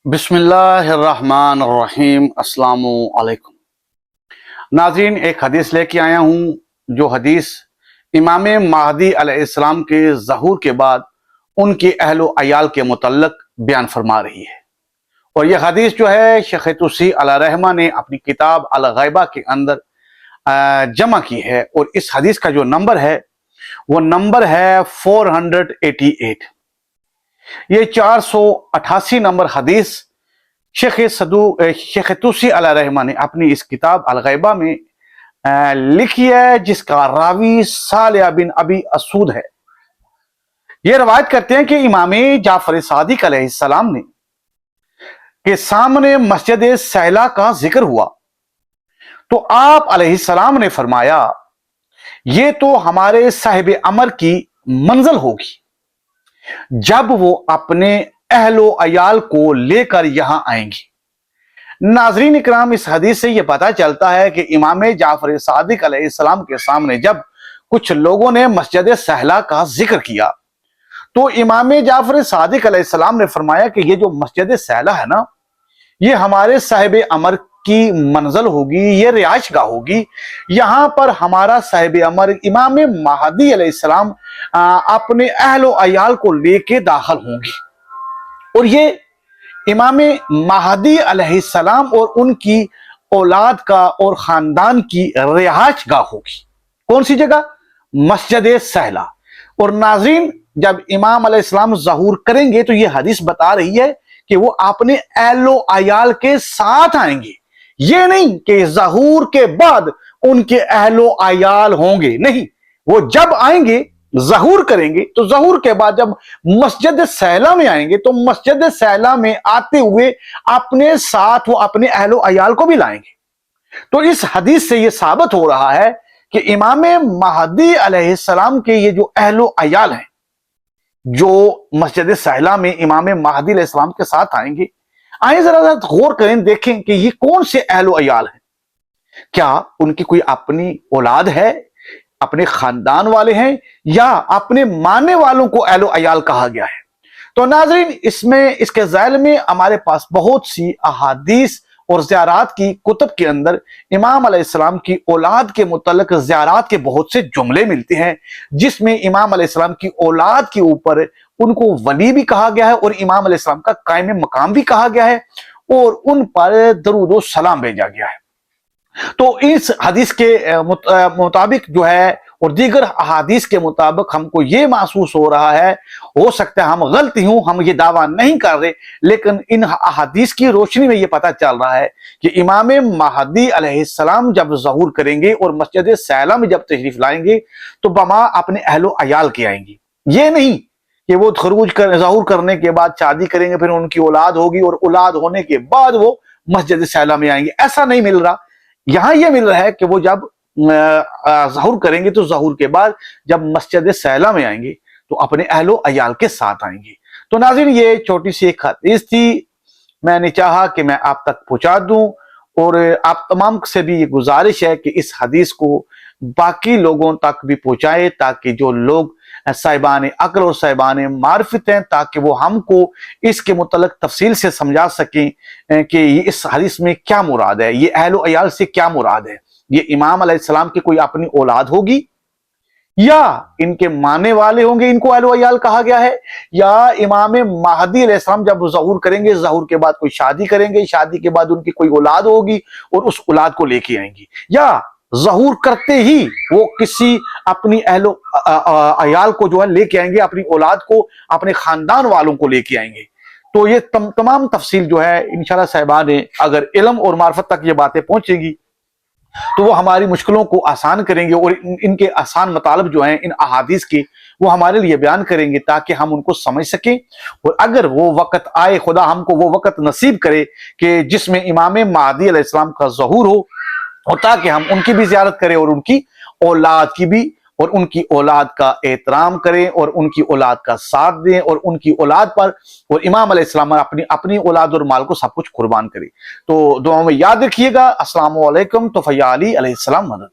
बिस्मिल्लाहिर्रहमानिर्रहीम। अस्सलाम वालेकुम। नाज़रीन, एक हदीस लेके आया हूँ जो हदीस इमाम महदी अलैहिस्सलाम के ज़हूर के बाद उनके अहल व अयाल के मुतल्लक बयान फरमा रही है। और यह हदीस जो है शेख तुसी अलैहिर्रहमा ने अपनी किताब अल गैबा के अंदर जमा की है। और इस हदीस का जो नंबर है वो नंबर है 488। ये 488 नंबर हदीस शेख तुसी अलैहिर्रहमा ने अपनी इस किताब अल गैबा में लिखी है, जिसका रावी सालेह बिन अबी असूद है। ये रवायत करते हैं कि इमाम जाफर सादिक अलैहिस्सलाम ने के सामने मस्जिद सहला का जिक्र हुआ तो आप अलैहिस्सलाम ने फरमाया, ये तो हमारे साहिब अमर की मंजिल होगी जब वो अपने अहलो अयाल को लेकर यहां आएंगे। नाजरीन इकराम, इस हदीस से यह पता चलता है कि इमाम जाफर सादिक अलैहिस्सलाम के सामने जब कुछ लोगों ने मस्जिद सहला का जिक्र किया तो इमाम जाफर सादिक अलैहिस्सलाम ने फरमाया कि ये जो मस्जिद सहला है ना, ये हमारे साहिब अमर की मंजिल होगी, ये रिहाइश गाह होगी। यहां पर हमारा साहिब अमर इमाम महदी अलैहिस्सलाम अपने अहलो अयाल को लेके दाखिल होंगे और ये इमाम महदी अलैहिस्सलाम और उनकी औलाद का और खानदान की रिहाइश गाह होगी। कौन सी जगह? मस्जिद सहला। और नाज़रीन, जब इमाम अलैहिस्सलाम ज़हूर करेंगे तो ये हदीस बता रही है कि वो अपने अहलो अयाल के साथ आएंगे। ये नहीं कि ज़हूर के बाद उनके अहलो अयाल होंगे, नहीं, वो जब आएंगे ज़हूर करेंगे तो ज़हूर के बाद जब मस्जिद सहला में आएंगे तो मस्जिद सहला में आते हुए अपने साथ वो अपने अहलो अयाल को भी लाएंगे। तो इस हदीस से ये साबित हो रहा है कि इमाम महदी अलैहिस्सलाम के ये जो अहलो अयाल हैं जो मस्जिद सहला में इमाम महदी अलैहिस्सलाम के साथ आएंगे, आइए जरा गौर करें, देखें कि ये कौन से अहलो अयाल हैं। क्या उनकी कोई अपनी औलाद है, अपने खानदान वाले हैं, या अपने मानने वालों को अहलो अयाल कहा गया है? तो नाज़रीन, इसमें इसके ज़ैल में हमारे पास बहुत सी अहादीस और ज़ियारात की कुतुब के अंदर इमाम अलैहिस्सलाम की औलाद के मुतल्लिक ज़ियारात के बहुत से जुमले मिलते हैं, जिसमें इमाम अलैहिस्सलाम की औलाद के ऊपर उनको वली भी कहा गया है और इमाम अलैहिस्सलाम का कायम मकाम भी कहा गया है और उन पर दरूद व सलाम भेजा गया है। तो इस हदीस के मुताबिक जो है और दीगर अहादीस के मुताबिक हमको ये महसूस हो रहा है, हो सकता है हम गलती हूं, हम ये दावा नहीं कर रहे, लेकिन इन अहादीस की रोशनी में ये पता चल रहा है कि इमाम महदी अलैहिस्सलाम जब ज़हूर करेंगे और मस्जिद सहला में जब तशरीफ लाएंगे तो बमा अपने अहलो अयाल के आएंगे। ये नहीं कि वो ज़हूर करने के बाद शादी करेंगे, फिर उनकी औलाद होगी और औलाद होने के बाद वो मस्जिद सहला में आएंगे, ऐसा नहीं मिल रहा। यहां यह मिल रहा है कि वो जब ज़हूर करेंगे तो ज़हूर के बाद जब मस्जिद सहला में आएंगे तो अपने अहलो अयाल के साथ आएंगे। तो नाज़रीन, ये छोटी सी एक हदीस थी, मैंने चाहा कि मैं आप तक पहुंचा दूं और आप तमाम से भी ये गुजारिश है कि इस हदीस को बाकी लोगों तक भी पहुंचाए ताकि जो लोग साहिबान अक्ल और साहिबान मारिफत हैं ताकि वो हमको इसके मुतल्लिक तफसील से समझा सकें कि इस हदीस में क्या मुराद है, ये अहलो अयाल से क्या मुराद है। ये इमाम अलैहिस्सलाम की कोई अपनी औलाद होगी या इनके मानने वाले होंगे, इनको अहलो अयाल कहा गया है, या इमाम महदी अलैहिस्सलाम जब ज़हूर करेंगे, ज़हूर के बाद कोई शादी करेंगे, शादी के बाद उनकी कोई औलाद होगी और उस औलाद को लेके आएंगी, या ज़हूर करते ही वो किसी अपनी अहलो अयाल को जो है लेके आएंगे, अपनी औलाद को, अपने खानदान वालों को लेके आएंगे। तो ये तमाम तफसील जो है इंशाल्लाह साहिबान, अगर इल्म और मार्फत तक ये बातें पहुंचेगी तो वो हमारी मुश्किलों को आसान करेंगे और इनके आसान मतलब जो हैं इन अहादीस के, वो हमारे लिए बयान करेंगे ताकि हम उनको समझ सकें। और अगर वो वक्त आए, खुदा हमको वो वक्त नसीब करे कि जिसमें इमाम महदी अलैहिस्सलाम का ज़हूर हो और ताकि हम उनकी भी ज़ियारत करें और उनकी औलाद की भी, और उनकी औलाद का एहतराम करें और उनकी औलाद का साथ दें और उनकी औलाद पर और इमाम अलैहिस्सलाम अपनी अपनी औलाद और माल को सब कुछ कुर्बान करें। तो दुआ में याद रखिएगा। अस्सलाम वालेकुम। तो फ़या अली अलैहिस्सलाम मदद।